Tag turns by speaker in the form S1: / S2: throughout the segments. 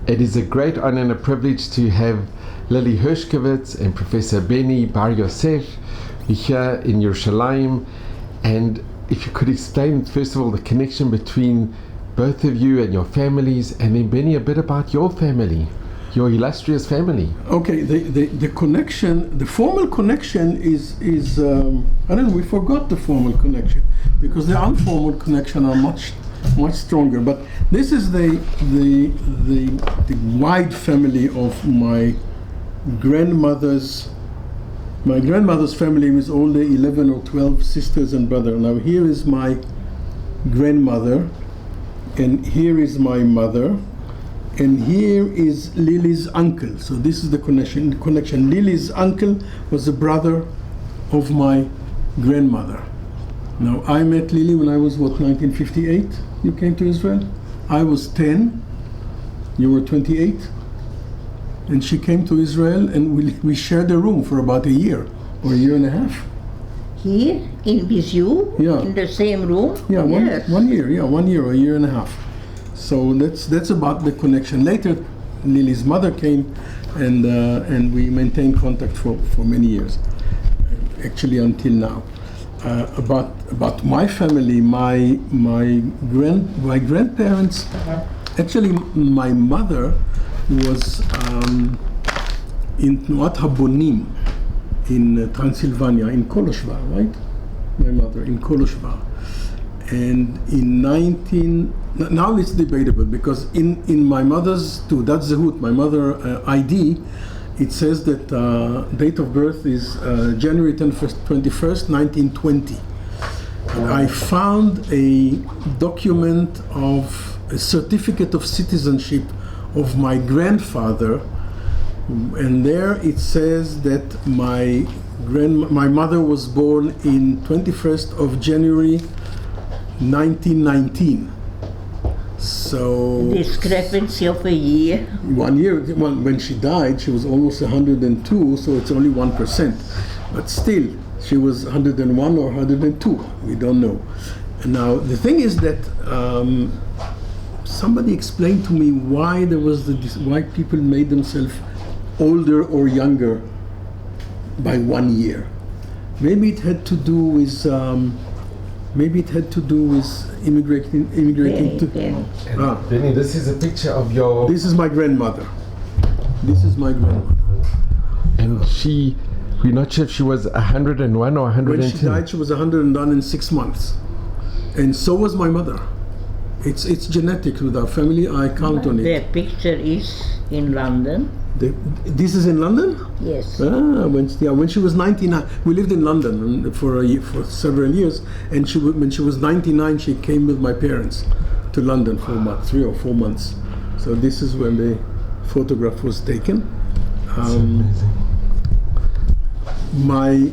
S1: It is a great honor and a privilege to have Lili Hershkowitz and Professor Beni Bar Yoseph here in Yerushalayim. And if you could explain, first of all, the connection between both of you and your families, and then Beni, a bit about your family, your illustrious family.
S2: Okay, the connection, the formal connection is I don't know, we forgot the formal connection because the informal connection are much stronger. But this is the wide family of my grandmother's. My grandmother's family with all the 11 or 12 sisters and brothers. Now here is my grandmother, and here is my mother, and here is Lili's uncle. So this is the connection. Lili's uncle was the brother of my grandmother. Now I met Lili when I was 1958? You came to Israel? I was 10. You were 28. And she came to Israel, and we shared a room for about a year or a year and a half.
S3: Here, with you?
S2: Yeah.
S3: In the same room?
S2: Yeah,
S3: Yes.
S2: 1 year, yeah, 1 year or a year and a half. So that's about the connection. Later, Lili's mother came, and we maintained contact for many years, actually until now. About my family, my grandparents, actually my mother was in Tnuat Habonim in Transylvania, in Koloshvar, right? My mother in Koloshvar. And in now it's debatable because in my mother's Teudat Zehut, my mother ID, it says that date of birth is January 21st, 1920. And I found a document of a certificate of citizenship of my grandfather, and there it says that my mother was born in 21st of January 1919. So
S3: Discrepancy of a year.
S2: 1 year. Well, when she died, she was almost 102, so it's only 1%. But still, she was 101 or 102. We don't know. And now the thing is that somebody explained to me why there was why people made themselves older or younger by 1 year. Maybe it had to do with immigrating to.
S1: Beni, this is a picture of your.
S2: This is my grandmother. This is my grandmother.
S1: And we're not sure if she was 101 or 102.
S2: When she died, she was 101 in 6 months, and so was my mother. It's genetic with our family. I count on it.
S3: The picture is in London.
S2: This is in London?
S3: Yes.
S2: When she was 99, we lived in London for several years, and when she was 99, she came with my parents to London for about 3 or 4 months. So this is when the photograph was taken. My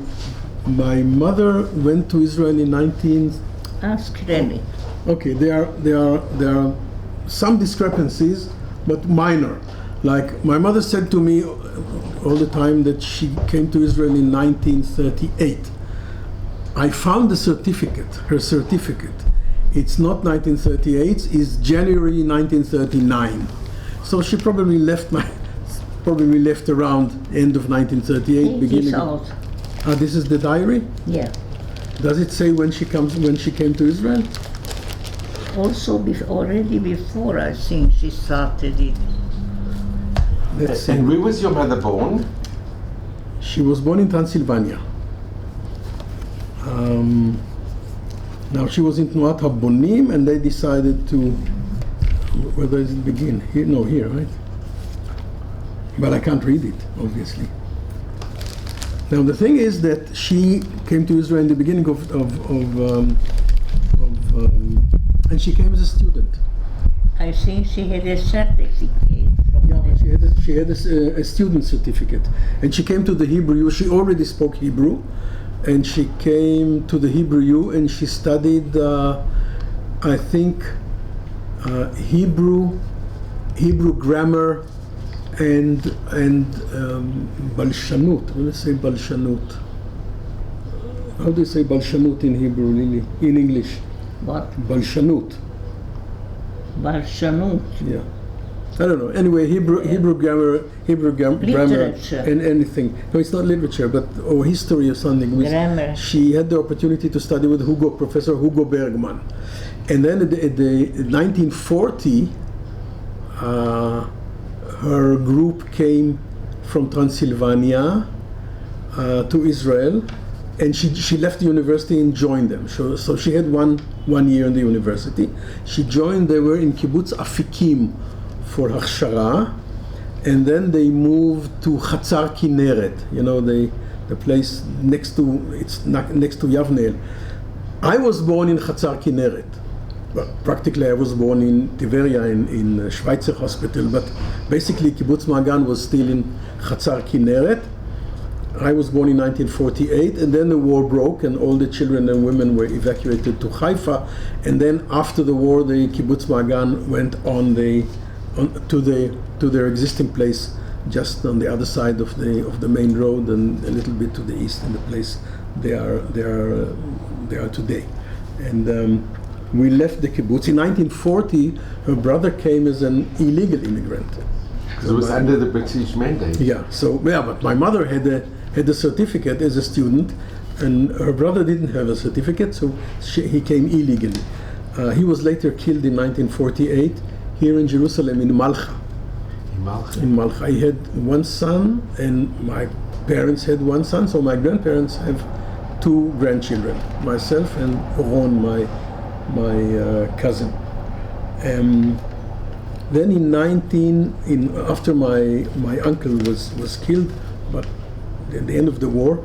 S2: mother went to Israel in 19.
S3: Ask Remy.
S2: Okay, there are some discrepancies, but minor. Like my mother said to me all the time that she came to Israel in 1938. I found the certificate, her certificate. It's not 1938, it's January 1939. So she probably left around end of 1938, beginning. This is the diary?
S3: Yeah.
S2: Does it say when she came to Israel?
S3: Also, already before, I think she started it.
S1: And where was your mother born?
S2: She was born in Transylvania. Now she was in Tnuat Habonim, and they decided to. Where does it begin? Here, no, here, right? But I can't read it, obviously. Now the thing is that she came to Israel in the beginning and she came as a student.
S3: I think she had a certificate.
S2: Yeah, but she had a student certificate, and she came to the Hebrew U. She already spoke Hebrew, and she came to the Hebrew U, and she studied, I think, Hebrew grammar and balshanut. Let's say balshanut. How do you say balshanut in Hebrew, Lili? In English?
S3: What?
S2: Balshanut.
S3: Balshanut.
S2: Yeah. I don't know. Anyway, Hebrew grammar,
S3: Literature.
S2: and anything. No, it's not literature, but history or something.
S3: Grammar.
S2: She had the opportunity to study with Professor Hugo Bergman, and then at the 1940, her group came from Transylvania to Israel, and she left the university and joined them. So she had one year in the university. She joined. They were in Kibbutz Afikim for Hachshara, and then they moved to Chatzar Kinneret. You know, the place next to Yavnel. I was born in Chatzar Kinneret. Well, practically I was born in Tiveria in Schweitzer Hospital, but basically Kibbutz Magan was still in Chatzar Kinneret. I was born in 1948, and then the war broke, and all the children and women were evacuated to Haifa. And then after the war, the Kibbutz Magan went to their existing place, just on the other side of the main road, and a little bit to the east, in the place they are today. And we left the kibbutz in 1940. Her brother came as an illegal immigrant.
S1: Because it was under the British mandate.
S2: Yeah. But my mother had a certificate as a student, and her brother didn't have a certificate, so he came illegally. He was later killed in 1948 here in Jerusalem, in Malcha. In Malcha. I had one son, and my parents had one son, so my grandparents have two grandchildren, myself and Ron, my cousin. Then after my uncle was killed, but at the end of the war,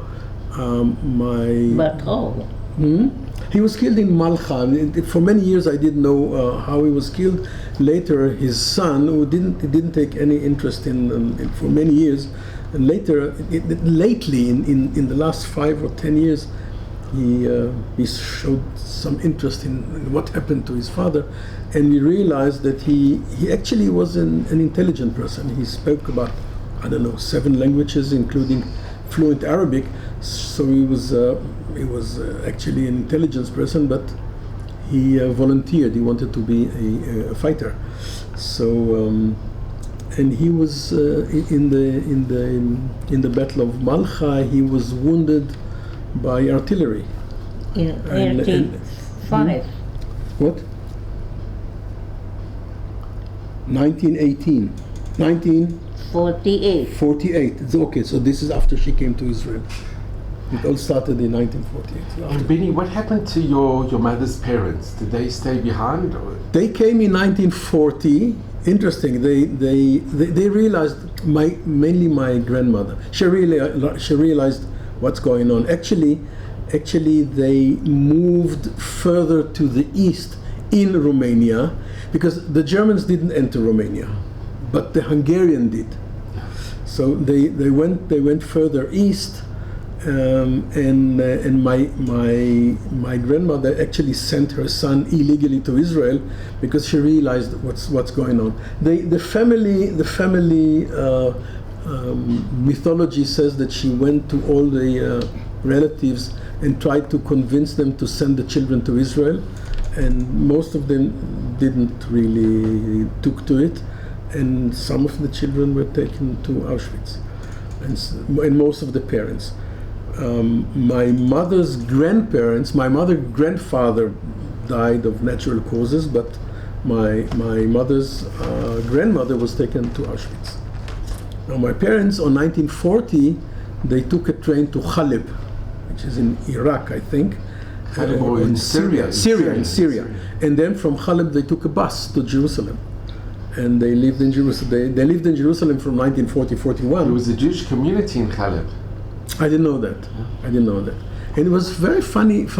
S2: he was killed in Malcha. For many years I didn't know how he was killed. Later, his son, who didn't take any interest in for many years, and lately in the last 5 or 10 years, he showed some interest in what happened to his father, and we realized that he actually was an intelligent person. He spoke about, 7 languages, including fluent Arabic. So he was actually an intelligence person, but he volunteered. He wanted to be a fighter. So and he was in the Battle of Malcha. He was wounded by artillery.
S3: In 1985.
S2: What? 1918.
S3: 48.
S2: 48. It's okay, so this is after she came to Israel. It all started in 1948.
S1: And Beni, what happened to your mother's parents? Did they stay behind? Or?
S2: They came in 1940. Interesting. They realized, mainly my grandmother. She realized what's going on. Actually, they moved further to the east in Romania, because the Germans didn't enter Romania, but the Hungarian did. So they went further east, and my grandmother actually sent her son illegally to Israel because she realized what's going on. The family mythology says that she went to all the relatives and tried to convince them to send the children to Israel, and most of them didn't really took to it, and some of the children were taken to Auschwitz, and most of the parents. My mother's grandfather died of natural causes, but my mother's grandmother was taken to Auschwitz. Now my parents, on 1940, they took a train to Haleb, which is in Iraq, I think.
S1: In Syria.
S2: Syria. And then from Haleb they took a bus to Jerusalem. And they lived in Jerusalem. They lived in Jerusalem from 1940-41.
S1: There was a Jewish community in Haleb.
S2: I didn't know that. And it was very funny. It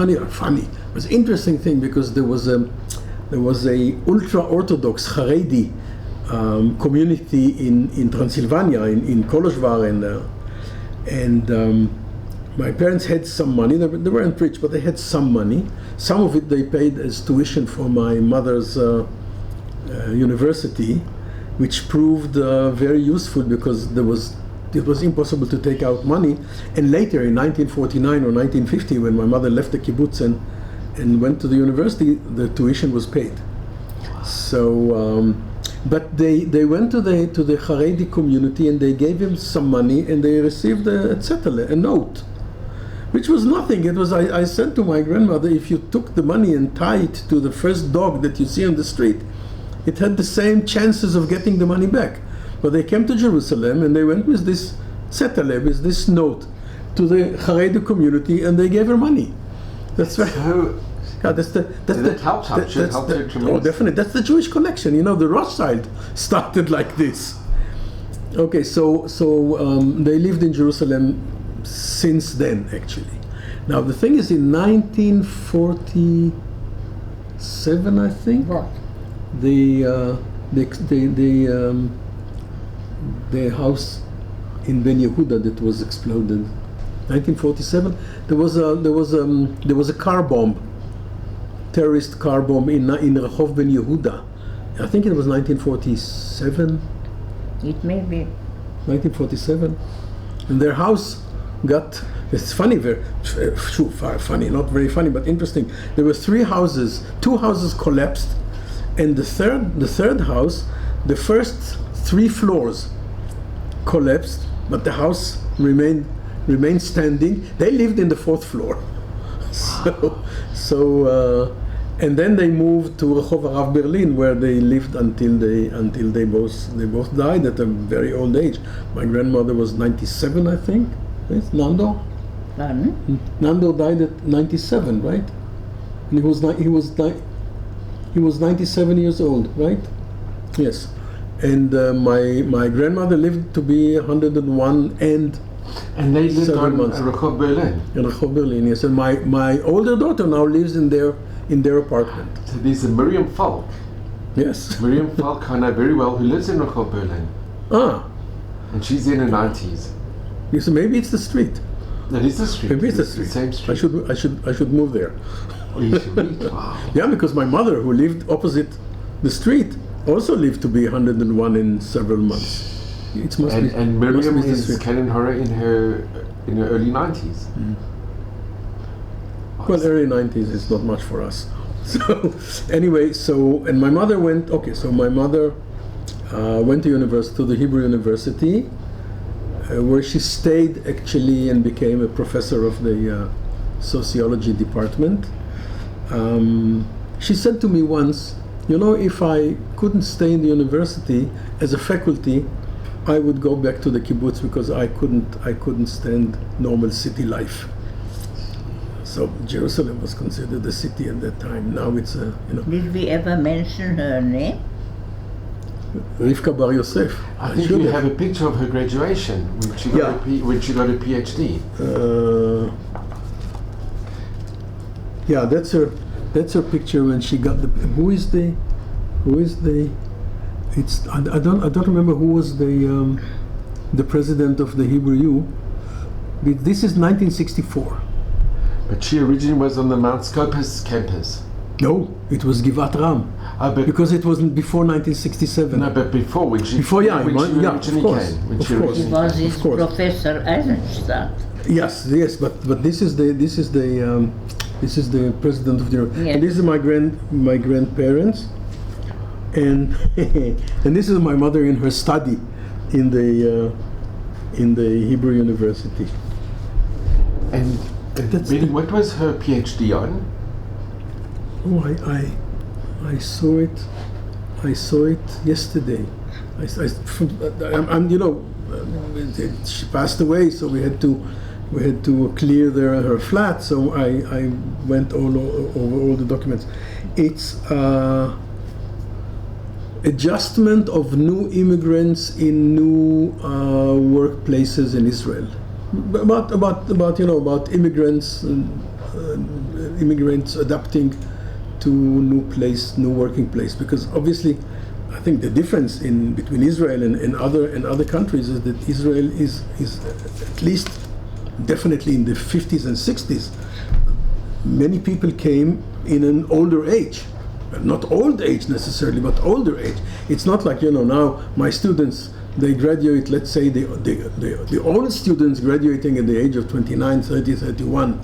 S2: was an interesting thing, because there was a ultra-Orthodox Haredi community in Transylvania, in Kolozsvár, and my parents had some money. They weren't rich, but they had some money. Some of it they paid as tuition for my mother's university, which proved very useful, because it was impossible to take out money. And later, in 1949 or 1950, when my mother left the kibbutz and went to the university, the tuition was paid. So But they went to the Haredi community and they gave him some money and they received a zettel, a note, which was nothing. It was I said to my grandmother, if you took the money and tied it to the first dog that you see on the street, it had the same chances of getting the money back. But they came to Jerusalem and they went with this zettel, with this note, to the Haredi community and they gave her money. That's right.
S1: So,
S2: Yeah,
S1: that helps out. Should help her tremendously.
S2: Oh, definitely. That's the Jewish connection. You know, the Rothschild started like this. Okay, so they lived in Jerusalem since then, actually. Now the thing is, in 1947, I think,
S3: What?
S2: the house in Ben Yehuda that was exploded. 1947. There was a car bomb. Terrorist car bomb in Rehov Ben Yehuda. I think it was 1947.
S3: It may be.
S2: 1947. And their house got, it's funny, funny, not very funny, but interesting. There were two houses collapsed, and the third house, the first 3 floors collapsed, but the house remained standing. They lived in the 4th floor. And then they moved to Rehov Arav Berlin, where they lived until they both died at a very old age. My grandmother was 97, I think. Yes, Nando.
S3: Pardon?
S2: Nando died at 97, right? And he was 97 years old, right? Yes. And my grandmother lived to be 101 and
S1: they lived
S2: 7
S1: on
S2: months.
S1: Rehov Berlin.
S2: In Rehov Berlin, yes. And my older daughter now lives in their apartment.
S1: So there's a Miriam Falk.
S2: Yes.
S1: Miriam Falk I know very well, who lives in Rehov Berlin.
S2: Ah.
S1: And she's in her 90s.
S2: Yes, so maybe it's the street.
S1: That is the street.
S2: Maybe it's the
S1: It's
S2: street.
S1: same street.
S2: I should move there.
S1: Oh, you should meet. Wow.
S2: Yeah, because my mother, who lived opposite the street, also lived to be 101 in several months. It must be.
S1: And
S2: must
S1: Miriam
S2: be the
S1: is
S2: street.
S1: Karen Hora in her early 90s.
S2: Well, early 90s is not much for us. So anyway, and my mother went. Okay, so my mother went to the Hebrew University, where she stayed actually and became a professor of the sociology department. She said to me once, you know, if I couldn't stay in the university as a faculty, I would go back to the kibbutz because I couldn't stand normal city life. So Jerusalem was considered a city at that time. Now it's
S3: Did we ever mention her name?
S2: Rivka Bar Yosef.
S1: I think you have a picture of her graduation when she got a PhD.
S2: Yeah, that's her picture when she got the. Who is the? It's I don't remember who was the president of the Hebrew U. This is 1964.
S1: But she originally was on the Mount Scopus campus.
S2: No, it was Givat Ram. Because it wasn't before 1967.
S1: No, but before when she
S2: Before, yeah,
S1: when she
S2: yeah,
S1: originally
S2: of course,
S1: came. When
S2: of
S1: she
S2: course.
S3: He
S1: originally
S3: was
S1: came.
S3: his
S2: Of course.
S3: Professor Eisenstadt.
S2: Yes, but this is the president of the.
S3: Yes.
S2: And this is my grandparents, and and this is my mother in her study in the Hebrew University.
S1: And Beni, what was her PhD on?
S2: Oh, I saw it. I saw it yesterday. She passed away, so we had to clear her flat. So I went over all the documents. It's adjustment of new immigrants in new workplaces in Israel. About immigrants adapting to new working place, because obviously I think the difference between Israel and other countries is that Israel is at least definitely in the 50s and 60s many people came in an older age, not old age necessarily, but older age. It's not like now my students, they graduate, let's say the old students graduating at the age of 29, 30, 31.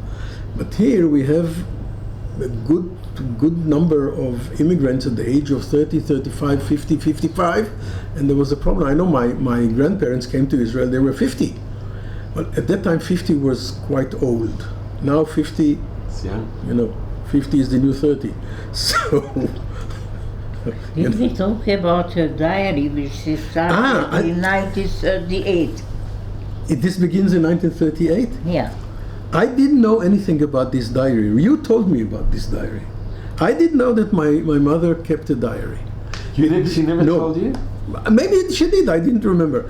S2: But here we have a good good number of immigrants at the age of 30, 35, 50, 55, and there was a problem. I know my grandparents came to Israel, they were 50. Well, at that time 50 was quite old. Now 50,
S1: It's young.
S2: 50 is the new 30. So...
S3: Did we talk about her diary, which she started in 1938?
S2: This begins in 1938?
S3: Yeah.
S2: I didn't know anything about this diary. You told me about this diary. I didn't know that my mother kept a diary.
S1: She never
S2: No.
S1: told you?
S2: Maybe she did, I didn't remember.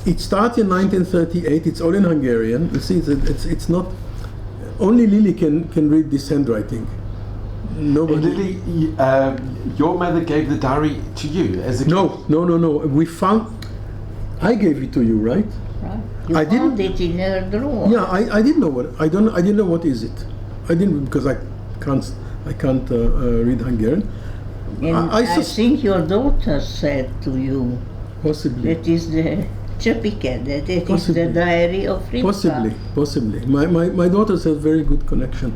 S2: It started in 1938, it's all in Hungarian. You see, it's not... Only Lili can read this handwriting. Nobody...
S1: And Lili, your mother gave the diary to you as a kid?
S2: No. We found... I gave it to you, right?
S3: Right. You
S2: I
S3: found
S2: didn't-
S3: it in her drawer.
S2: Yeah, I didn't know what I didn't know what is it. I didn't, because I can't read Hungarian.
S3: And I think your daughter said to you
S2: Possibly.
S3: that is the certificate, that it is
S2: Possibly.
S3: the diary of Rivka.
S2: Possibly. My daughters have very good connection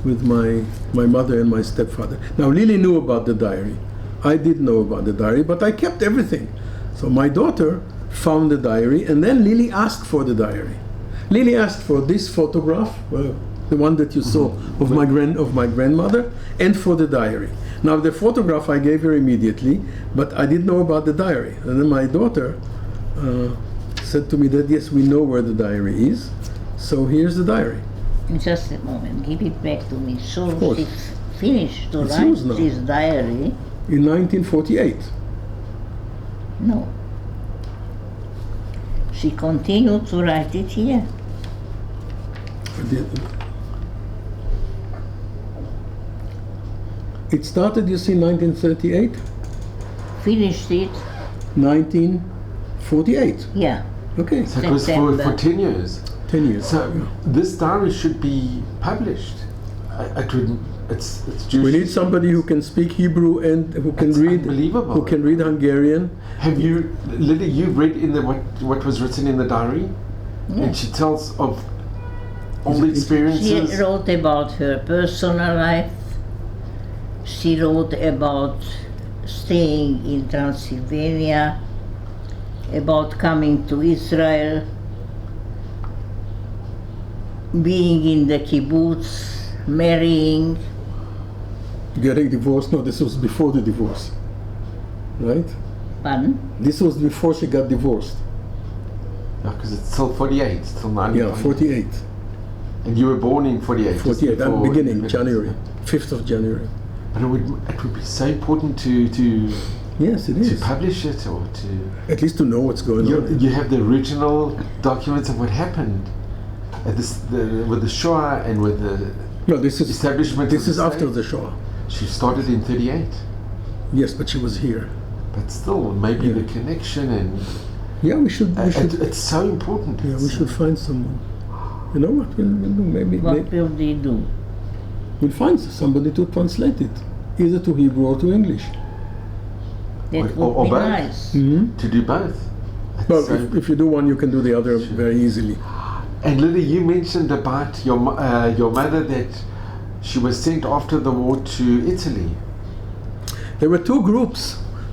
S2: with my mother and my stepfather. Now Lili knew about the diary. I didn't know about the diary, but I kept everything. So my daughter found the diary, and then Lili asked for the diary. Lili asked for this photograph, the one that you saw of my grandmother, and for the diary. Now the photograph I gave her immediately, but I didn't know about the diary. And then my daughter said to me that yes, we know where the diary is, so here's the diary.
S3: Just a moment, give it back to me. So
S2: Of course.
S3: she finished to
S2: It's
S3: write
S2: yours now.
S3: this diary.
S2: In 1948.
S3: No. She continued to write it here.
S2: It started, you see, 1938,
S3: Finished it,
S2: 1948.
S3: yeah.
S2: Okay,
S1: So it was for
S3: September.
S1: 10 years.
S2: 10 years.
S1: So this diary should be published. It's Jewish.
S2: We need somebody who can speak Hebrew and who can
S1: It's
S2: read,
S1: unbelievable.
S2: who can read Hungarian.
S1: Have you, Lili, you've read in what was written in the diary?
S3: Yeah.
S1: And she tells of all the
S3: She
S1: experiences.
S3: wrote about her personal life. She wrote about staying in Transylvania, about coming to Israel, being in the kibbutz, marrying.
S2: Getting divorced? No, this was before the divorce, right?
S3: Pardon?
S2: This was before she got divorced.
S1: Because it's till 48, it's till 90.
S2: Yeah, 48.
S1: And you were born in 48. just
S2: 48, I'm
S1: before
S2: beginning,
S1: independence.
S2: January, 5th of January.
S1: But it would be so important to
S2: Yes, it is.
S1: publish it or to...
S2: At least to know what's going on.
S1: You have the original documents of what happened at with the Shoah and with the
S2: No, this is
S1: establishment.
S2: This
S1: of
S2: is
S1: the
S2: after
S1: state.
S2: the Shoah.
S1: She started in 38,
S2: Yes, but she was here.
S1: but still, maybe
S2: Yeah.
S1: the connection and
S2: Yeah, we should.
S1: it's so important.
S2: Yeah, we should find someone. You know what we'll do? Maybe
S3: What will they do?
S2: we'll find somebody to translate it, either to Hebrew or to English.
S3: That
S1: Or
S3: would be
S1: both.
S3: nice.
S1: To do both. It's
S2: Well,
S1: so-
S2: if you do one, you can do the other very easily.
S1: And Lili, you mentioned about your mother that she was sent after the war to Italy.
S2: There were two groups.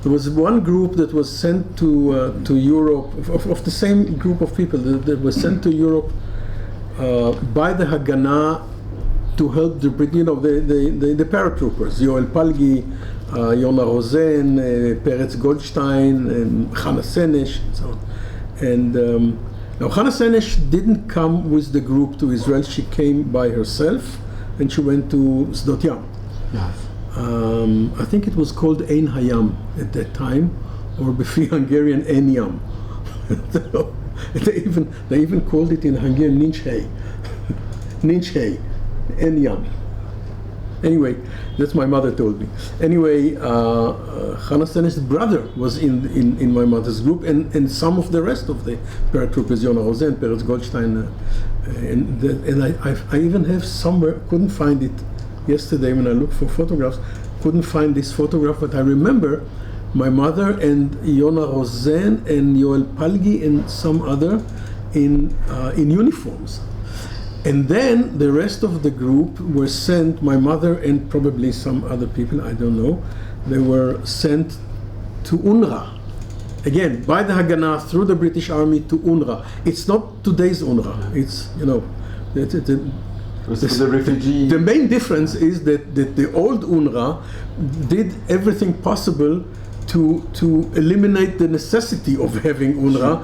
S2: There was one group that was sent to Europe, of the same group of people that was sent to Europe by the Haganah to help the British, the paratroopers, Yoel Palgi, Yona Rosen, Peretz Goldstein, and Chana Senesh, and so on. And now Chana Senesh didn't come with the group to Israel. She came by herself, and she went to Sdot Yam.
S1: Yes.
S2: I think it was called Ein Hayam at that time, or Befi Hungarian Ein Yam. they even called it in Hungarian Ninchhei. Ninchhei, Ein Yam. Anyway, that's my mother told me. Anyway, Chana Senesh's brother was in my mother's group, and some of the rest of the paratroopers, Yona Rosen, Peretz Goldstein, and I even have somewhere, couldn't find it yesterday when I looked for photographs, couldn't find this photograph, but I remember my mother and Yona Rosen and Yoel Palgi and some other in uniforms. And then the rest of the group were sent, my mother and probably some other people, I don't know, they were sent to UNRWA. Again, by the Haganah, through the British Army to UNRWA. It's not today's UNRWA. It's, you know,
S1: the refugees.
S2: The main difference is that the old UNRWA did everything possible to eliminate the necessity of having UNRWA,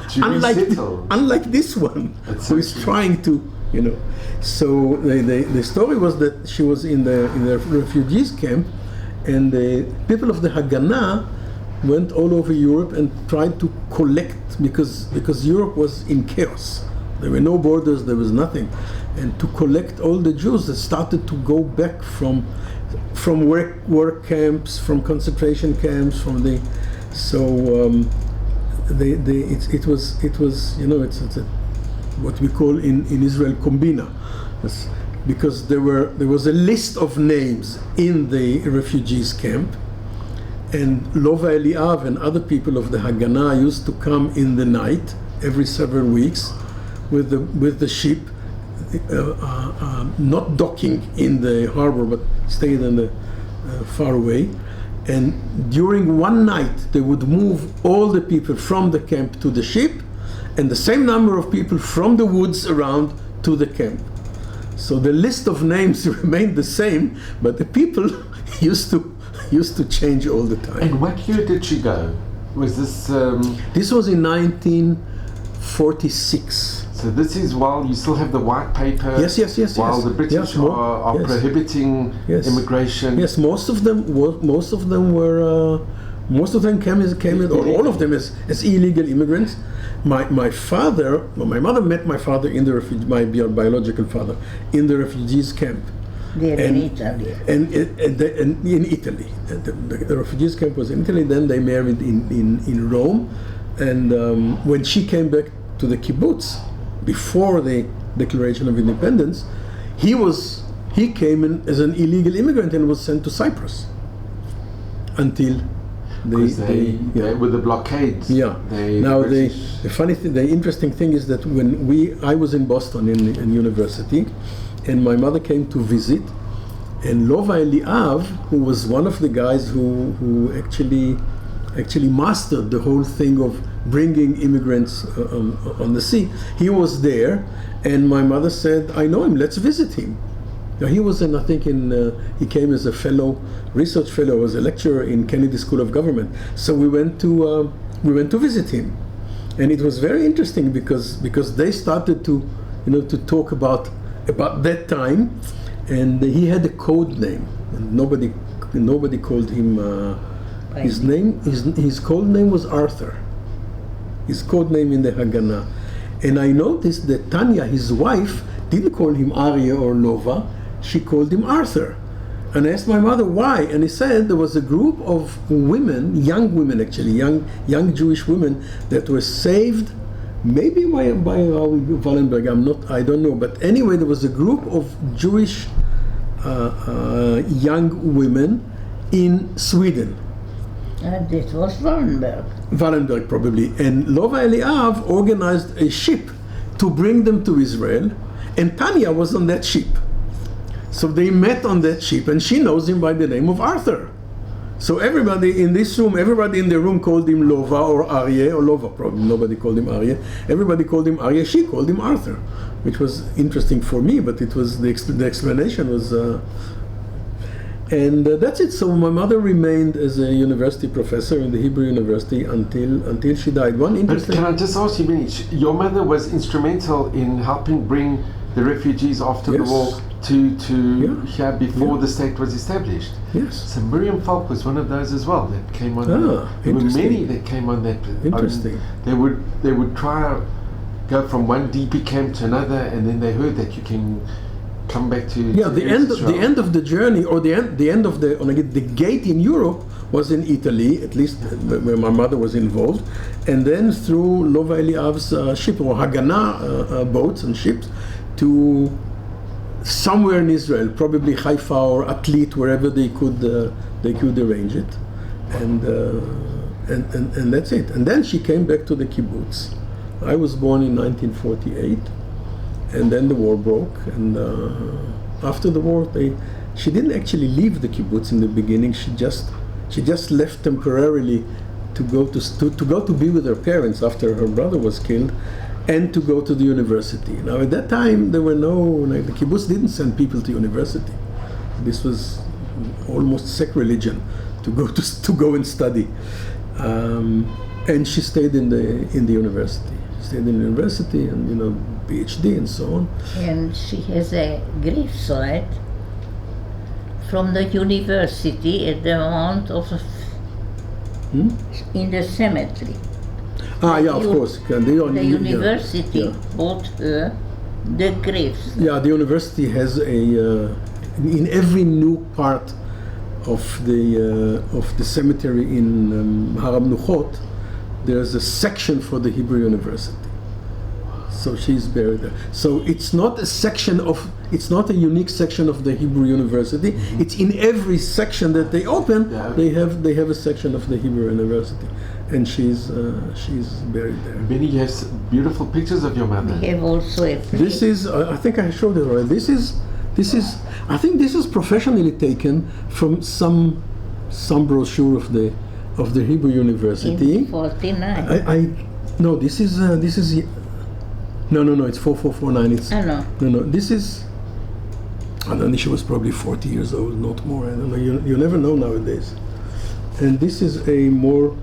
S2: unlike this one, who is trying to, you know. So the story was that she was in the refugees camp, and the people of the Haganah went all over Europe and tried to collect, because Europe was in chaos. There were no borders, there was nothing. And to collect all the Jews that started to go back from work camps, from concentration camps, from the, so it was you know, it's what we call in Israel kombina, because there was a list of names in the refugees camp, and Lova Eliav and other people of the Haganah used to come in the night every several weeks with the ship, not docking in the harbor but stayed in the far away, and during one night they would move all the people from the camp to the ship, and the same number of people from the woods around to the camp. So the list of names remained the same, but the people used to change all the time.
S1: And what year did she go? Was this?
S2: This was in 1946.
S1: So this is while you still have the white paper.
S2: Yes.
S1: While the British are prohibiting immigration.
S2: Yes, most of them came all of them as illegal immigrants. My mother met my father in the my biological father in the refugees camp.
S3: There in Italy.
S2: And in Italy. The refugees camp was in Italy. Then they married in Rome. And when she came back to the kibbutz before the Declaration of Independence, he came in as an illegal immigrant and was sent to Cyprus until
S1: with the blockades.
S2: Yeah. The funny thing, the interesting thing is that when I was in Boston in university, and my mother came to visit, and Lova Eliav, who was one of the guys who actually mastered the whole thing of bringing immigrants on the sea, he was there, and my mother said, "I know him, let's visit him." Now, he was he came as a research fellow, as a lecturer in Kennedy School of Government. So we went to visit him, and it was very interesting because they started to talk about that time, and he had a code name, and nobody called him his name. His code name was Arthur. His code name in the Haganah, and I noticed that Tanya, his wife, didn't call him Aryeh or Lova. She called him Arthur. And I asked my mother why, and he said there was a group of women, young women actually, young Jewish women that were saved, maybe by Wallenberg, I don't know, but anyway, there was a group of Jewish young women in Sweden.
S3: And it was Wallenberg.
S2: Wallenberg probably. And Lova Eliav organized a ship to bring them to Israel, and Tanya was on that ship. So they met on that ship, and she knows him by the name of Arthur. So everybody in this room, everybody in the room called him Lova or Aryeh, or Lova probably, nobody called him Aryeh. Everybody called him Aryeh, she called him Arthur, which was interesting for me, but it was the explanation was... And that's it. So my mother remained as a university professor in the Hebrew University until she died.
S1: But can I just ask you, Beni, your mother was instrumental in helping bring the refugees after the war to here before the state was established.
S2: Yes.
S1: So Miriam Falk was one of those as well that came on. There were many that came on that.
S2: Interesting.
S1: They would try go from one DP camp to another, and then they heard that you can come back to
S2: the end of the journey, or the end of the gate in Europe was in Italy, at least where my mother was involved, and then through Lova Eliav's ship or Haganah boats and ships to somewhere in Israel, probably Haifa or Atlit, wherever they could arrange it, and that's it. And then she came back to the kibbutz. I was born in 1948. and then the war broke, and after the war, she didn't actually leave the kibbutz in the beginning. She just left temporarily to go to be with her parents after her brother was killed, and to go to the university. Now at that time there were the kibbutz didn't send people to university. This was almost sacrilegion to go and study, and she stayed in the university. She stayed in the university, and PhD and so on.
S3: And she has a gravesite from the university at the amount of in the cemetery.
S2: Of course.
S3: The university bought her the graves.
S2: Yeah, the university has in every new part of the cemetery in Har HaMenuchot, there's a section for the Hebrew University. So she's buried there. So it's not a unique section of the Hebrew University. Mm-hmm. It's in every section that they open. Yeah. They have a section of the Hebrew University, and she's buried there.
S1: Beni, you have beautiful pictures of your mother.
S3: We have also a plate.
S2: This is I think I showed it already. This is I think this is professionally taken from some brochure of the Hebrew University.
S3: In 49.
S2: No, this is No, it's 4449. It's no. This is. I don't know. She was probably 40 years old, not more. I don't know. You never know nowadays. And this is a more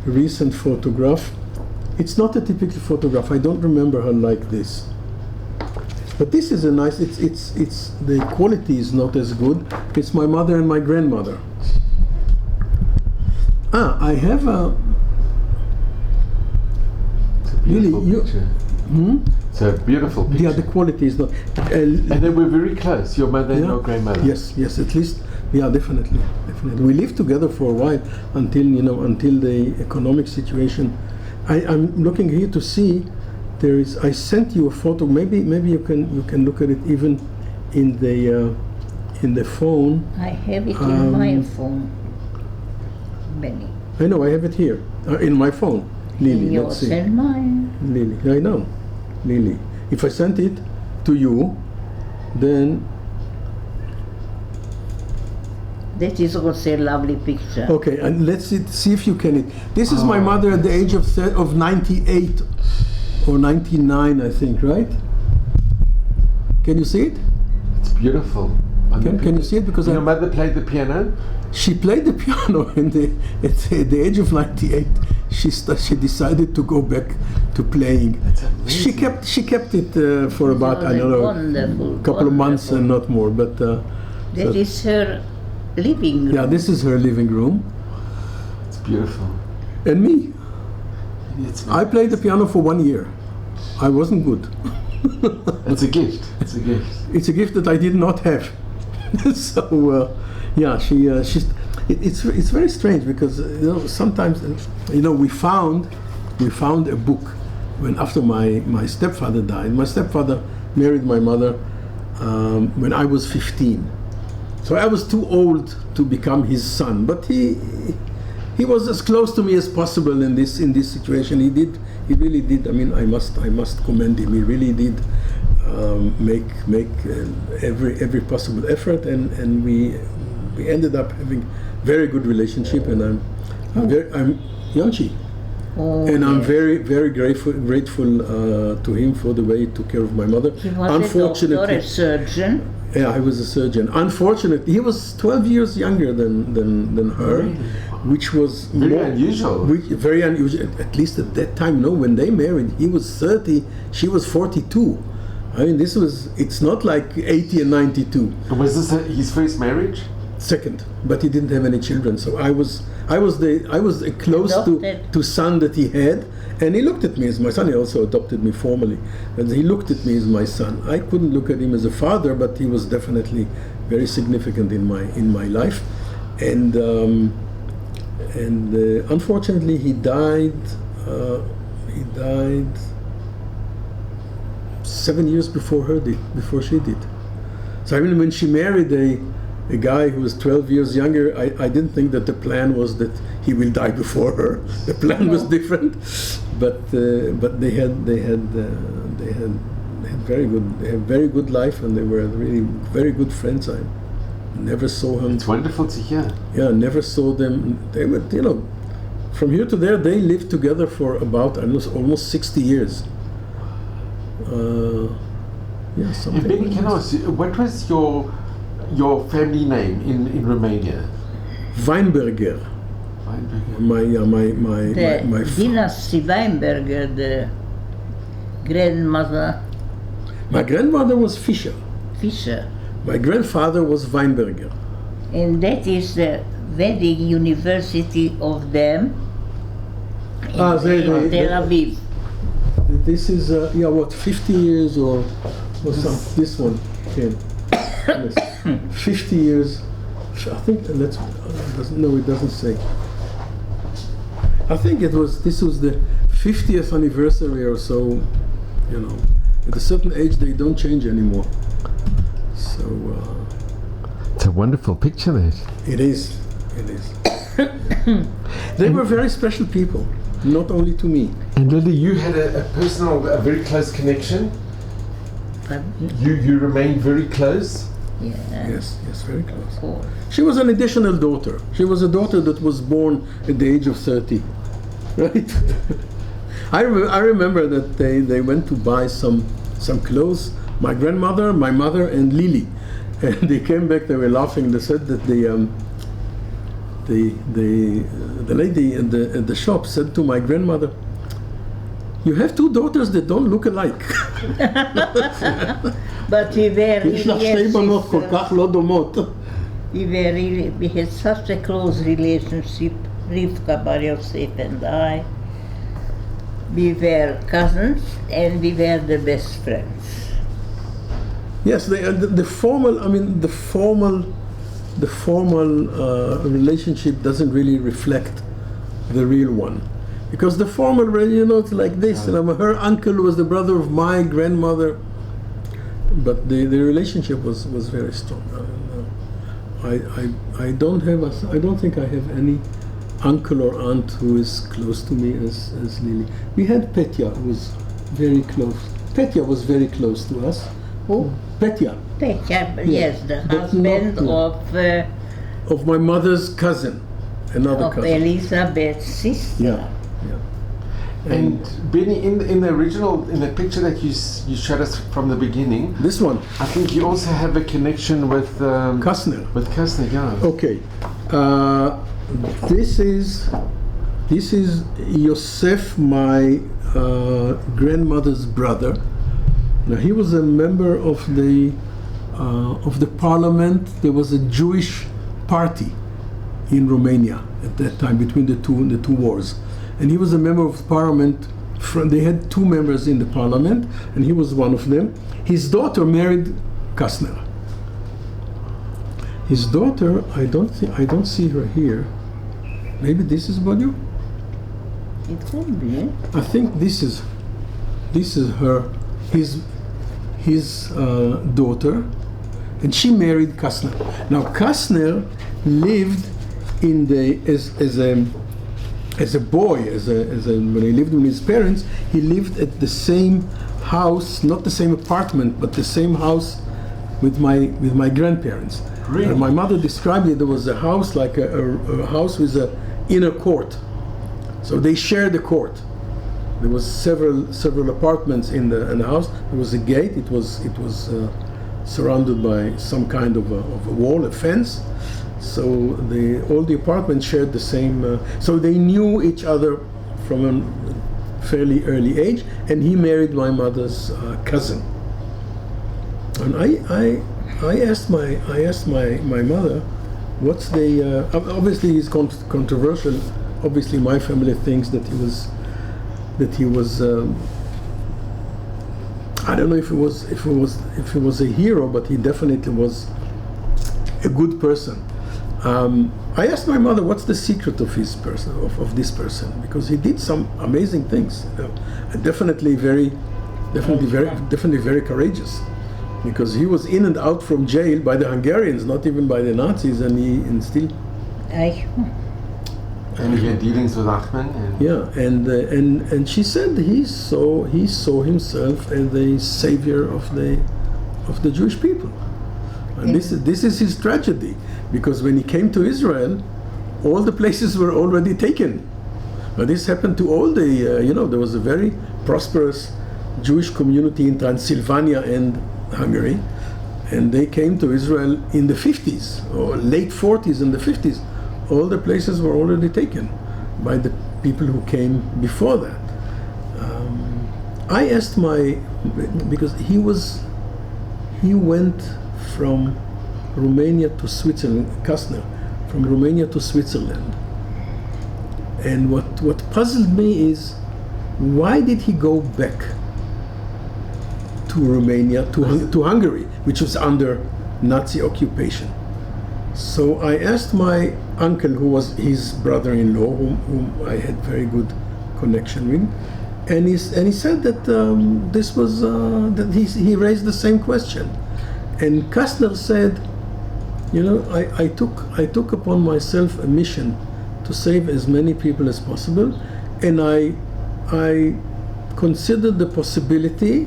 S2: recent photograph. It's not a typical photograph. I don't remember her like this. But this is a nice. It's the quality is not as good. It's my mother and my grandmother. I have a.
S1: It's a beautiful picture. It's a beautiful picture.
S2: Yeah, the quality is not.
S1: And they were very close, your mother and your grandmother.
S2: Yes, at least. Yeah, definitely. We lived together for a while until the economic situation. I'm looking here to see. I sent you a photo. Maybe you can look at it even in the phone.
S3: I have it in my phone, Beni.
S2: I know. I have it here in my phone. Lili,
S3: let's see. And mine.
S2: Lili, I know. Lili. If I sent it to you, then.
S3: That is also a lovely picture.
S2: Okay, and let's see if you can. This is my mother at the age of 98 or 99, I think, right? Can you see it?
S1: It's beautiful.
S2: Can you see it? Because
S1: your mother played the piano?
S2: She played the piano at the age of 98. She decided to go back to playing. She kept it for about a couple of months and not more. But
S3: that is her living room.
S2: Yeah, this is her living room.
S1: It's beautiful.
S2: And me. I played the piano for 1 year. I wasn't good.
S1: It's a gift. It's a gift.
S2: It's a gift that I did not have. So it's very strange because sometimes we found a book after my stepfather died. My stepfather married my mother when I was 15, so I was too old to become his son. But he was as close to me as possible in this situation. He really did. I mean, I must commend him. He really did make every possible effort, and we ended up having very good relationship. And I'm Yonchi. And I'm very, very grateful to him for the way he took care of my mother.
S3: He was a doctor, a surgeon.
S2: Yeah, I was a surgeon. Unfortunately, he was 12 years younger than her, which was
S1: very unusual.
S2: Very unusual, at least at that time. When they married, he was 30, she was 42. I mean, it's not like 80 and 92.
S1: Was this his first marriage?
S2: Second, but he didn't have any children. So I was the close to son that he had, and he looked at me as my son. He also adopted me formally, and he looked at me as my son. I couldn't look at him as a father, but he was definitely very significant in my life, and unfortunately he died 7 years before she did. So I mean, when she married a guy who was 12 years younger, I didn't think that the plan was that he will die before her. The plan was different, but they had very good. They have very good life, and they were really very good friends. I never saw him.
S1: It's wonderful to hear.
S2: Yeah, never saw them. They were, from here to there, they lived together for about almost 60 years. Yeah, something.
S1: And Beni, can I ask you, what was your family name in Romania?
S2: Weinberger.
S3: The
S2: My
S3: dynasty Weinberger, the grandmother
S2: My grandmother was Fischer.
S3: Fischer.
S2: My grandfather was Weinberger.
S3: And that is the wedding university of them in Tel Aviv.
S2: This is, 50 years or some, this one came. Yes. 50 years, I think, it doesn't say. I think this was the 50th anniversary or so, at a certain age they don't change anymore. So,
S1: it's a wonderful picture there.
S2: It is. They were very special people, not only to me.
S1: And Lili, you had a personal, a very close connection. You remained very close.
S3: Yeah.
S2: Yes, very close.
S3: Of course.
S2: She was an additional daughter. She was a daughter that was born at the age of 30. Right? I remember that they went to buy some clothes. My grandmother, my mother, and Lili. And they came back. They were laughing. They said that the lady at the shop said to my grandmother, "You have two daughters that don't look alike."
S3: But we were really, we had such a close relationship, Rivka, Bar Yosef and I. We were cousins and we were the best friends.
S2: Yes, the formal relationship doesn't really reflect the real one, because the formal, it's like this. Her uncle was the brother of my grandmother, but the relationship was very strong. I don't think I have any uncle or aunt who is close to me as Lili. We had Petya, who was very close. Petya was very close to us.
S3: Who?
S2: Petya.
S3: Petya, yes, the husband
S2: of my mother's cousin, another cousin.
S3: Elizabeth's sister.
S2: Yeah.
S1: And Beni, in the original, in the picture that you showed us from the beginning,
S2: this one,
S1: I think you also have a connection with
S2: Kastner.
S1: With Kastner, yeah.
S2: Okay, this is Yoseph, my grandmother's brother. Now he was a member of the parliament. There was a Jewish party in Romania at that time between the two wars. And he was a member of parliament. They had two members in the parliament, and he was one of them. His daughter married Kastner. His daughter, I don't see her here. Maybe this is Bodio?
S3: It could be.
S2: I think this is her, his daughter, and she married Kastner. Now Kastner lived in as a boy, when he lived with his parents, he lived at the same house, not the same apartment, but the same house with my grandparents.
S1: Really?
S2: My mother described it. There was a house like a house with an inner court, so they shared the court. There was several apartments in the house. There was a gate. It was surrounded by some kind of a wall, a fence. So all the apartments shared the same. So they knew each other from a fairly early age. And he married my mother's cousin. And I asked my mother, what's the obviously he's controversial. Obviously my family thinks that he was I don't know if he was a hero, but he definitely was a good person. I asked my mother, what's the secret of this person, because he did some amazing things, and definitely very courageous, because he was in and out from jail by the Hungarians, not even by the Nazis, and still.
S1: And he had dealings with Achman. And
S2: Yeah, and she said he saw himself as the savior of the Jewish people. And this is his tragedy, because when he came to Israel, all the places were already taken. This happened to all the there was a very prosperous Jewish community in Transylvania and Hungary, and they came to Israel in the 50s or late 40s and the 50s. All the places were already taken by the people who came before that. I asked because he went from Romania to Switzerland, Kastner, from Romania to Switzerland. And what puzzled me is, why did he go back to Romania, to Hungary, which was under Nazi occupation? So I asked my uncle, who was his brother-in-law, whom I had very good connection with, and he said that this was that he raised the same question, and Kastner said, I took upon myself a mission to save as many people as possible, and I considered the possibility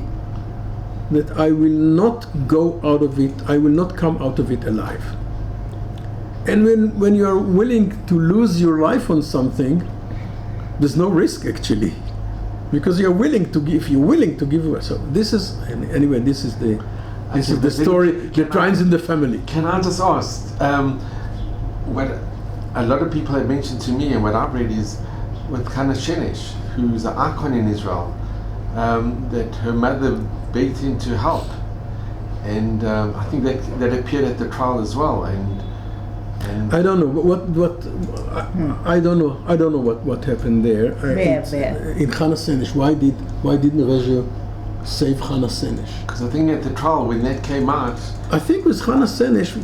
S2: that I will not go out of it, I will not come out of it alive. And when you are willing to lose your life on something, there's no risk actually, because you're willing to give. You're willing to give away. So this is anyway. This is the story that runs in the family.
S1: Can I just ask? What a lot of people have mentioned to me, and what I've read is with Hannah Shenesh, who's an icon in Israel, that her mother begged him to help, and I think that appeared at the trial as well. And
S2: I don't know I don't know what happened there. In Hannah Shenesh. Why didn't Regia save Hannah Shenesh?
S1: Because I think at the trial, when that came out,
S2: I think with Hannah Shenesh,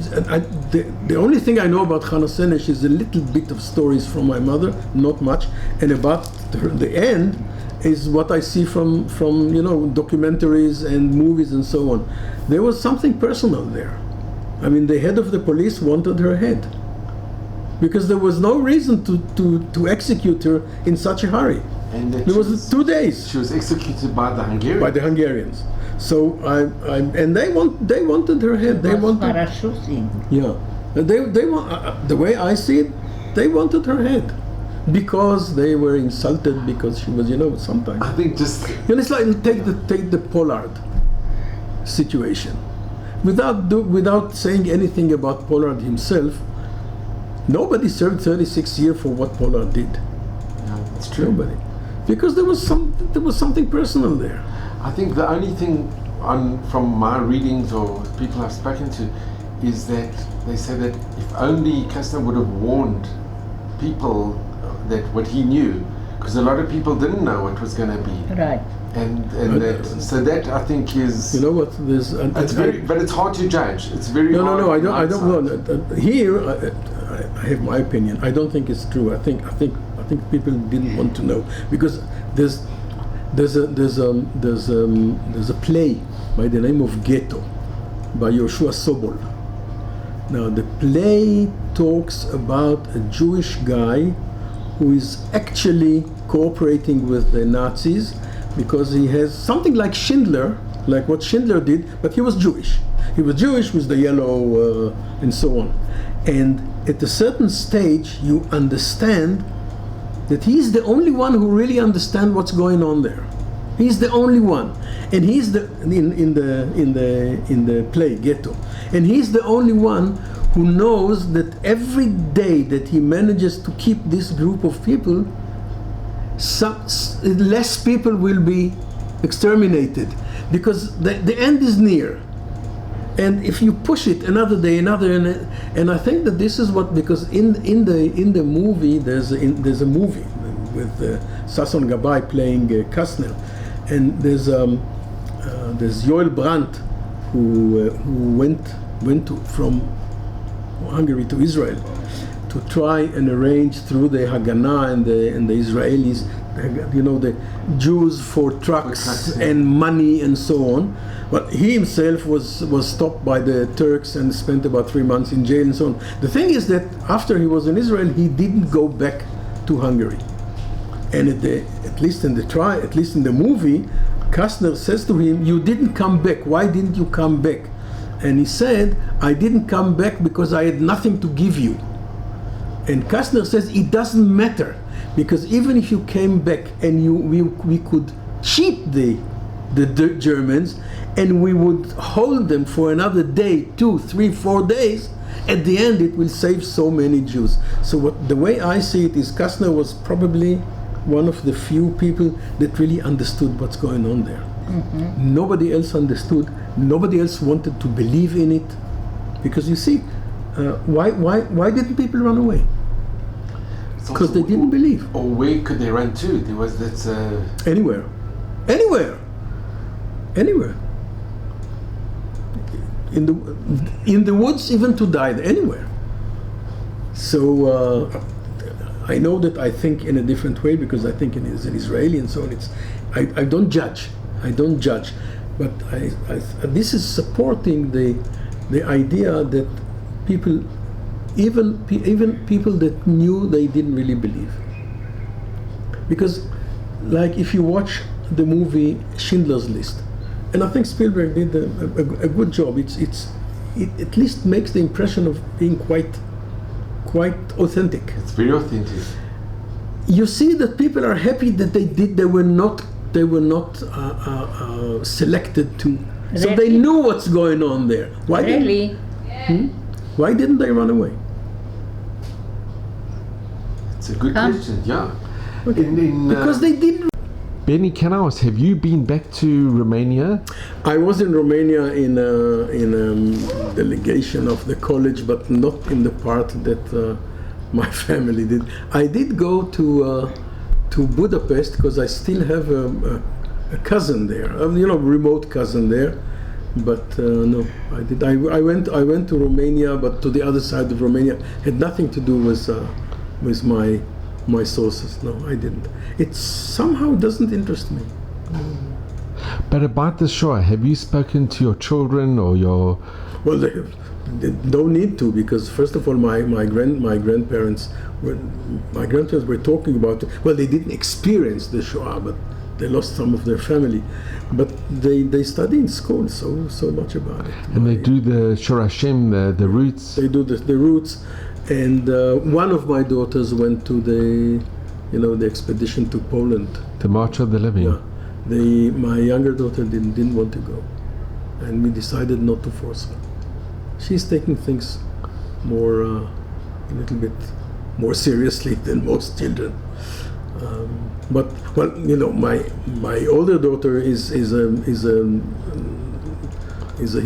S2: the only thing I know about Hannah Shenesh is a little bit of stories from my mother, not much, and about the end is what I see from documentaries and movies and so on. There was something personal there. I mean, the head of the police wanted her head, because there was no reason to execute her in such a hurry.
S1: and
S2: There was 2 days
S1: she was executed by the Hungarians.
S2: by the Hungarians. So and they wanted her head. They wanted.
S3: Parachuting.
S2: Yeah, they want. The way I see it, they wanted her head because they were insulted because she was, sometimes.
S1: I think just
S2: It's like take the Pollard situation. Without saying anything about Pollard himself, nobody served 36 years for what Pollard did.
S1: yeah, it's true.
S2: Nobody, because there was something personal there.
S1: I think the only thing from my readings or people I've spoken to is that they say that if only Kastner would have warned people that what he knew, because a lot of people didn't know what was going to be.
S3: Right.
S1: And that I think is.
S2: You know what? There's.
S1: But it's hard to judge. It's very hard.
S2: No. I don't know. Here, I have my opinion. I don't think it's true. I think people didn't want to know, because there's a play by the name of Ghetto by Yoshua Sobol. Now the play talks about a Jewish guy who is actually cooperating with the Nazis, because he has something like Schindler, like what Schindler did, but he was Jewish. He was Jewish with the yellow and so on. And at a certain stage, you understand that he's the only one who really understands what's going on there. He's the only one, and he's in the play Ghetto, and he's the only one who knows that every day that he manages to keep this group of people, less people will be exterminated, because the end is near. And if you push it another day, and I think that this is what, because in the movie there's a movie with Sasson Gabay playing Kastner, and there's Yoel Brandt who went from Hungary to Israel to try and arrange through the Haganah and the Israelis, the Jews for trucks and money and so on. But he himself was stopped by the Turks and spent about 3 months in jail and so on. The thing is that after he was in Israel, he didn't go back to Hungary. And at least in the movie, Kastner says to him, "You didn't come back. Why didn't you come back?" And he said, "I didn't come back because I had nothing to give you." And Kastner says, "It doesn't matter, because even if you came back and we could cheat the Germans, and we would hold them for another day, 2, 3, 4 days, at the end it will save so many Jews." So the way I see it is Kastner was probably one of the few people that really understood what's going on there. Mm-hmm. Nobody else understood. Nobody else wanted to believe in it, because you see, why didn't people run away? Because they didn't believe.
S1: Or where could they run to? There was that.
S2: Anywhere. In the woods, even to die. Anywhere. So I know that I think in a different way, because I think as an Israeli and so on. I don't judge. But this is supporting the idea that people, even people that knew, they didn't really believe. Because, like, if you watch the movie Schindler's List, and I think Spielberg did a good job. It at least makes the impression of being quite authentic.
S1: It's very authentic.
S2: You see that people are happy that they were not selected to.
S3: Really?
S2: So they knew what's going on there. Why
S3: Really?
S2: Why didn't they run away?
S1: It's a good
S3: Huh?
S1: question. Yeah.
S2: Okay. Because they didn't.
S1: Beni, can I ask, have you been back to Romania?
S2: I was in Romania in a delegation of the college, but not in the part that my family did. I did go to Budapest because I still have a cousin there, remote cousin there. But no, I did. I went to Romania, but to the other side of Romania. Had nothing to do with my sources. No, I didn't. It somehow doesn't interest me.
S3: Mm.
S1: But about the Shoah, have you spoken to your children or your?
S2: Well, they don't need to, because first of all, my grandparents were talking about. Well, they didn't experience the Shoah, but they lost some of their family. But they study in school so much about it.
S1: And they do the Shorashim, the roots.
S2: They do the roots. And one of my daughters went to the expedition to Poland.
S1: The March of the Living.
S2: Yeah. My younger daughter didn't want to go, and we decided not to force her. She's taking things a little bit more seriously than most children. But my older daughter is a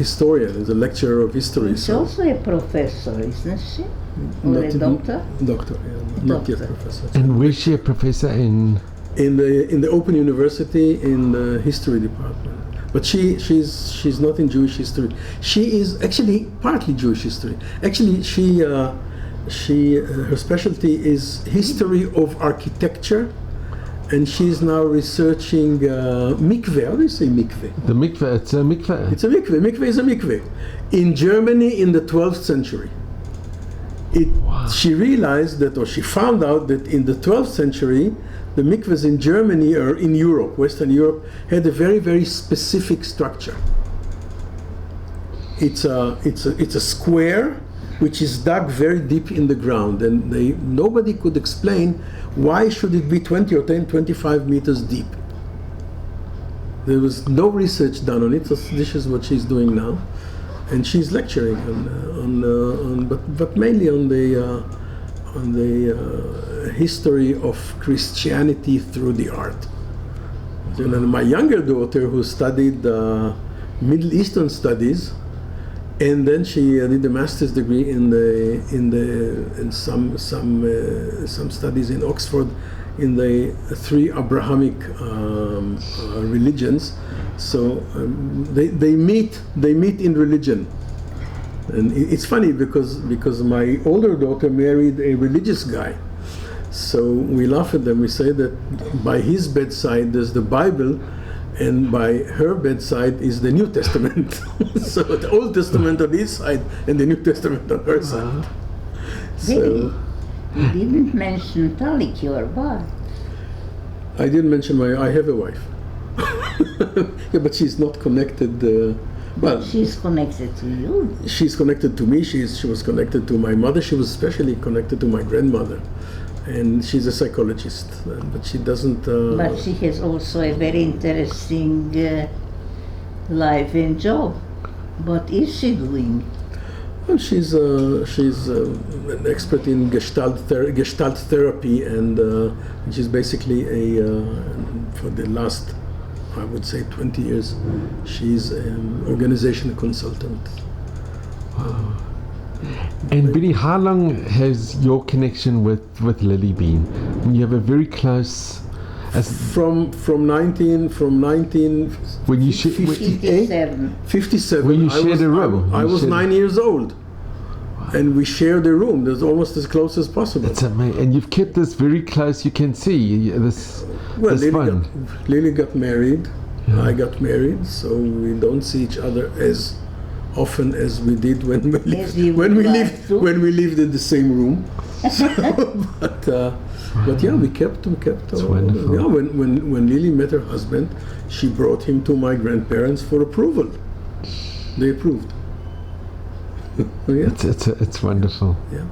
S2: historian, is a lecturer of history.
S3: She's also a professor, isn't she? Or a doctor?
S2: Doctor, yeah, not yet professor.
S1: And where's she a professor in?
S2: In the Open University in the history department. But she's not in Jewish history. She is actually partly Jewish history. Actually, her specialty is history of architecture, and she's now researching mikveh. How do you say mikveh?
S1: The mikveh. It's a mikveh.
S2: It's a mikveh. Mikveh is a mikveh. In Germany in the 12th century.
S1: Wow.
S2: She realized that, or she found out that in the 12th century, the mikvahs in Germany or in Europe, Western Europe, had a very, very specific structure. It's a square which is dug very deep in the ground, and nobody could explain why should it be 20 or 10, 25 meters deep. There was no research done on it, so this is what she's doing now. And she's lecturing but mainly on the history of Christianity through the art. And my younger daughter, who studied Middle Eastern studies, and then she did a master's degree in some studies in Oxford in the 3 Abrahamic religions. So they meet in religion, and it's funny because my older daughter married a religious guy. So we laugh at them. We say that by his bedside there's the Bible, and by her bedside is the New Testament. So the Old Testament on his side and the New Testament on her side. So
S3: You didn't mention Talik, your wife.
S2: I didn't mention I have a wife. Yeah, but she's not connected. Well,
S3: She's connected to you.
S2: she's connected to me. She was connected to my mother. She was especially connected to my grandmother, and she's a psychologist. But she doesn't.
S3: But she has also a very interesting life and job. What is she doing?
S2: Well, she's an expert in Gestalt therapy, and which is basically for the last, I would say, 20 years, she's an organizational consultant.
S1: And Beni, how long has your connection with Lili been? You have a very close.
S2: From 19
S1: When you
S3: 57.
S2: 57.
S1: When you shared a room.
S2: I was 9 years old, and we shared a room. That's almost as close as possible.
S1: It's amazing, and you've kept this very close. You can see this.
S2: Well,
S1: this bond.
S2: Lili got married.
S1: Yeah.
S2: I got married, so we don't see each other as often as we did when we lived in the same room. So, but yeah, we kept.
S1: It's wonderful.
S2: Yeah, when Lili met her husband, she brought him to my grandparents for approval. They approved. Yeah.
S1: It's wonderful.
S2: Yeah.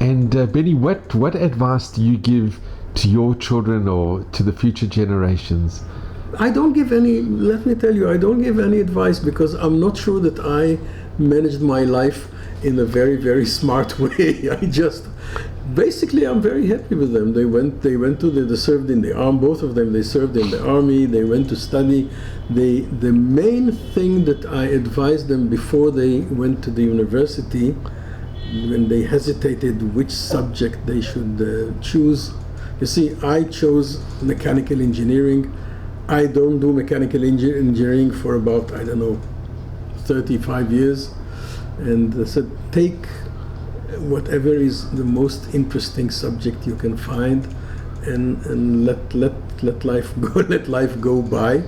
S1: And Beni, what advice do you give to your children or to the future generations?
S2: I don't give any, let me tell you, I don't give any advice because I'm not sure that I managed my life in a very, very smart way. Basically, I'm very happy with them. They served in the army, both of them, they served in the army, they went to study. The main thing that I advised them before they went to the university, when they hesitated which subject they should choose, you see, I chose mechanical engineering. I don't do mechanical engineering for about, 35 years. And I said, take whatever is the most interesting subject you can find, and let life go by,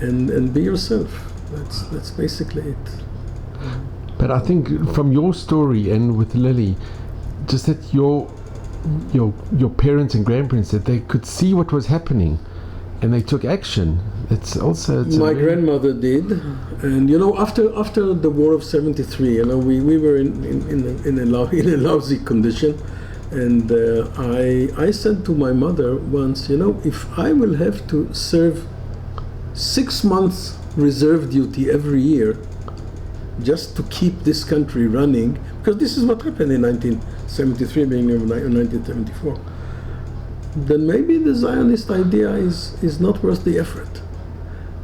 S2: and be yourself. That's basically it.
S1: But I think from your story and with Lili, just that your parents and grandparents, that they could see what was happening and they took action. My
S2: grandmother did, and after the war of '73, we were in a lousy condition, and I said to my mother once, if I will have to serve 6 months reserve duty every year just to keep this country running, because this is what happened in 1973, beginning of 1974. Then maybe the Zionist idea is not worth the effort.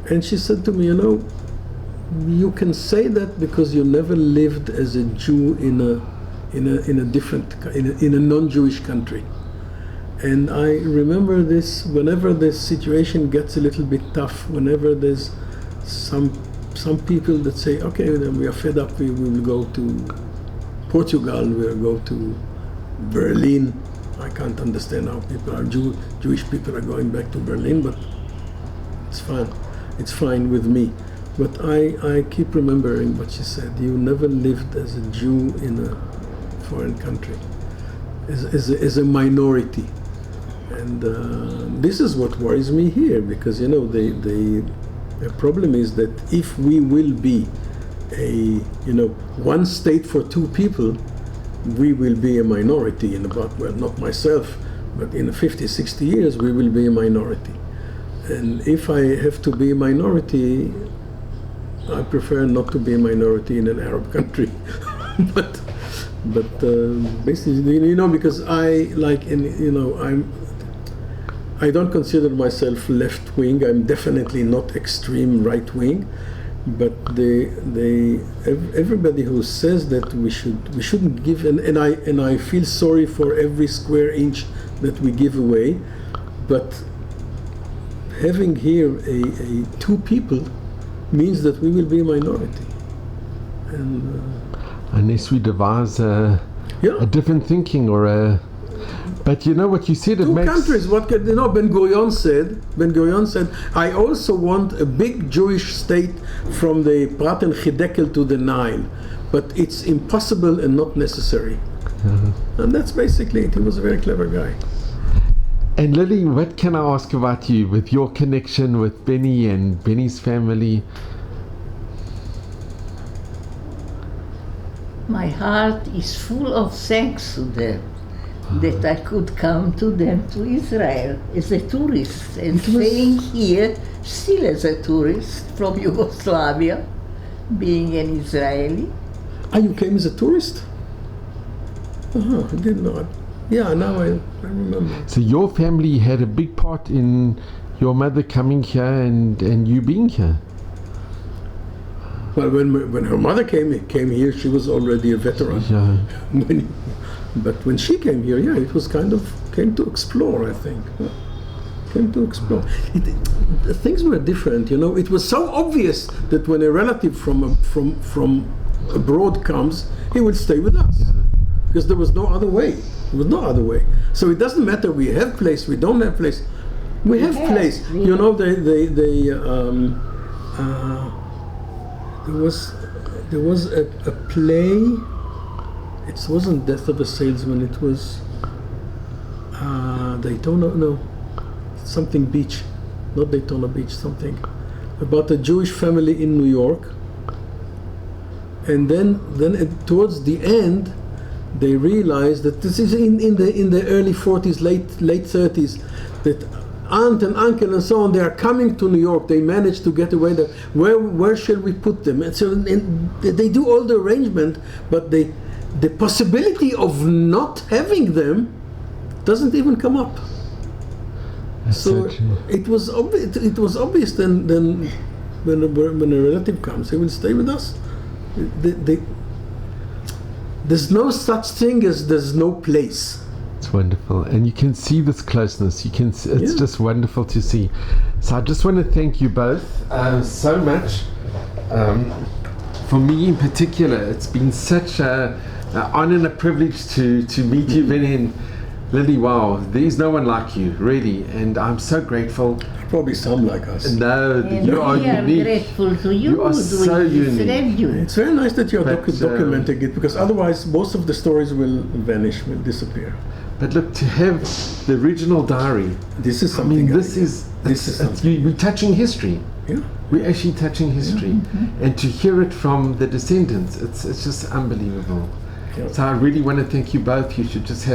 S2: And she said to me, you can say that because you never lived as a Jew in a non-Jewish country. And I remember this whenever the situation gets a little bit tough, whenever there's some people that say, okay, then we are fed up, we will go to Portugal, we will go to Berlin. I can't understand how people are Jewish people are going back to Berlin, but it's fine. It's fine with me. But I keep remembering what she said. You never lived as a Jew in a foreign country, as a minority. And this is what worries me here, because the problem is that if we will be one state for two people, we will be a minority in about, well, not myself, but in 50, 60 years we will be a minority. And if I have to be a minority, I prefer not to be a minority in an Arab country. but basically, because I don't consider myself left wing. I'm definitely not extreme right wing. But everybody who says that we shouldn't give, and I feel sorry for every square inch that we give away, but having here a two people means that we will be a minority, and
S1: unless we devise a different thinking or a. But you know what you said,
S2: two countries. What Ben Gurion said, I also want a big Jewish state from the Prat and Chidekel to the Nile, but it's impossible and not necessary. And that's basically it. He was a very clever guy.
S1: And Lili, what can I ask about you with your connection with Beni and Beni's family?
S3: My heart is full of thanks to them that I could come to them to Israel as a tourist and staying here still as a tourist from Yugoslavia, being an Israeli.
S2: You came as a tourist? I didn't know it. Yeah, now I remember.
S1: So your family had a big part in your mother coming here and you being here.
S2: Well, when her mother came here, she was already a veteran.
S1: Yeah.
S2: But when she came here, yeah, it was kind of came to explore, I think. Came to explore. Things were different, you know. It was so obvious that when a relative from abroad comes, he would stay with us. Because there was no other way. There was no other way. So it doesn't matter we have place, we don't have place. We have place. You know, there was a play. It wasn't Death of a Salesman. It was Daytona. No, something Beach, not Daytona Beach. Something about a Jewish family in New York. And then towards the end, they realized that this is in the early 40s, late 30s, that aunt and uncle and so on, they are coming to New York. They managed to get away there. Where shall we put them? And so they do all the arrangement, but the possibility of not having them doesn't even come up. So it was obvious then when a relative comes, he will stay with us. There's no such thing as there's no place.
S1: It's wonderful, and you can see this closeness. It's just wonderful to see. So I just want to thank you both so much. For me in particular, it's been such an honor and a privilege to meet you, Beni and Lili. Wow, there's no one like you, really, and I'm so grateful.
S2: Probably some like us.
S1: No,
S3: And
S1: you are
S3: we are
S1: unique.
S3: grateful to you.
S1: You are so unique.
S2: It's very nice that you're
S1: But,
S2: documenting it, because otherwise most of the stories will vanish, will disappear.
S1: But look, to have the original diary,
S2: This is
S1: I
S2: something.
S1: mean, this is we're touching history.
S2: Yeah.
S1: We're actually touching history, and to hear it from the descendants, it's just unbelievable.
S2: Yeah.
S1: So I really want to thank you both. You should just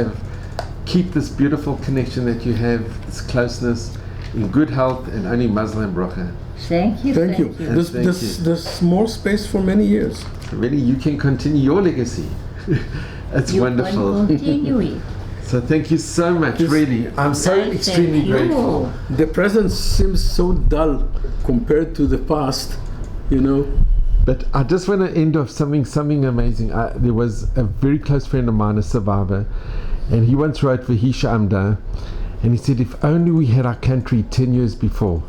S1: keep this beautiful connection that you have, this closeness, in good health, and only Mazel and Bracha.
S3: Thank you.
S2: Thank you.
S1: And thank you.
S2: There's more space for many years.
S1: Really, you can continue your legacy. It's
S3: You
S1: wonderful.
S3: can continue it.
S1: So thank you so much.
S2: Yes.
S1: Really, I'm so
S3: I
S1: extremely
S3: thank you.
S1: grateful.
S2: The present seems so dull compared to the past, you know.
S1: But I just want to end off something amazing. There was a very close friend of mine, a survivor, and he once wrote for Hisha Amda, and he said, if only we had our country 10 years before.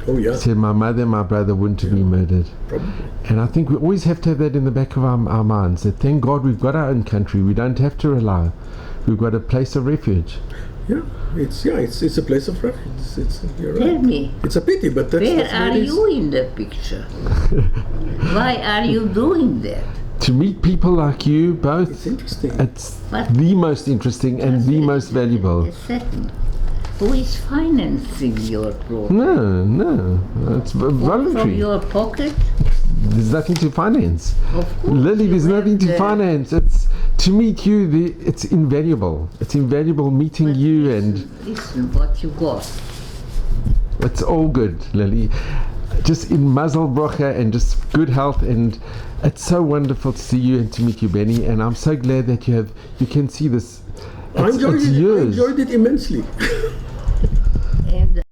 S2: Oh yeah.
S1: He said, my mother and my brother wouldn't have been murdered.
S2: Probably.
S1: And I think we always have to have that in the back of our minds, that thank God we've got our own country. We don't have to rely. We've got a place of refuge.
S2: Yeah, it's a place of refuge. You're
S3: Tell
S2: right.
S3: me,
S2: It's a pity, but that's
S3: where
S2: that's
S3: are
S2: what it is.
S3: you in the picture? Why are you doing that?
S1: To meet people like you both,
S2: It's interesting.
S1: it's
S3: But-
S1: the most interesting and the most valuable.
S3: A second. Who is financing your program?
S1: No, it's
S3: From
S1: voluntary.
S3: your pocket?
S1: There's nothing to finance.
S3: Of course.
S1: Lili, there's
S3: you
S1: nothing
S3: have
S1: to
S3: the-
S1: finance. It's to meet you. It's invaluable. It's invaluable meeting
S3: But
S1: you, and
S3: listen, what you got.
S1: it's all good, Lili. Just in Mazel Bracha and just good health, and it's so wonderful to see you and to meet you, Beni. And I'm so glad that you can see this.
S2: I
S1: It's
S2: enjoyed
S1: yours.
S2: it immensely.